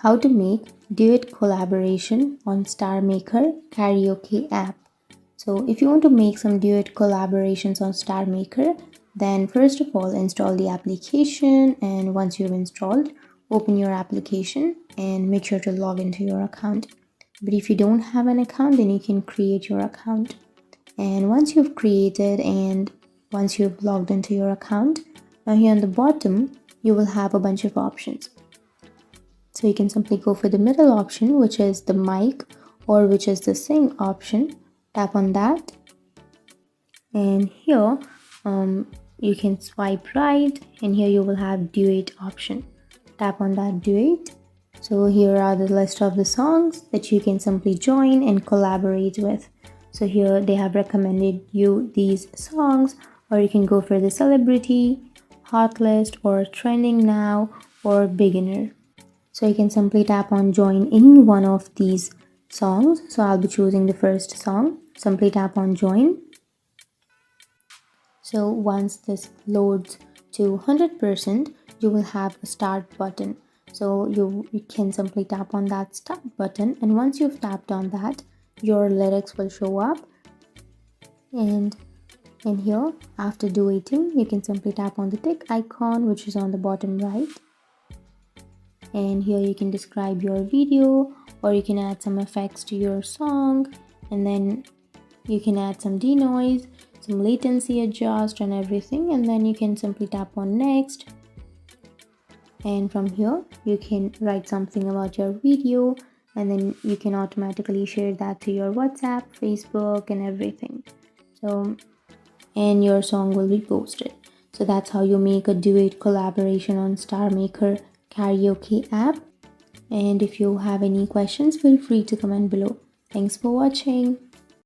how to make duet collaboration on Starmaker Karaoke App. So if you want to make some duet collaborations on Starmaker, then first of all install the application, and once you've installed, open your application and make sure to log into your account. But if you don't have an account, then you can create your account. And once you've created and once you've logged into your account, now here on the bottom you will have a bunch of options. So you can simply go for the middle option, which is the mic, or which is the sing option. Tap on that, and here you can swipe right, and here you will have duet option. Tap on that duet. So here are the list of the songs that you can simply join and collaborate with. So here they have recommended you these songs, or you can go for the celebrity, hot list, or trending now, or beginner. So you can simply tap on join any one of these songs. So I'll be choosing the first song. Simply tap on join. So once this loads to 100%, you will have a start button. So you can simply tap on that start button, and once you've tapped on that, your lyrics will show up. And in here, after duetting, you can simply tap on the tick icon, which is on the bottom right. And here you can describe your video, or you can add some effects to your song, and then you can add some denoise, some latency adjust and everything, and then you can simply tap on next. And from here you can write something about your video, and then you can automatically share that to your WhatsApp, Facebook and everything. So and your song will be posted. So that's how you make a duet collaboration on Starmaker Karaoke app. And if you have any questions, feel free to comment below. Thanks for watching.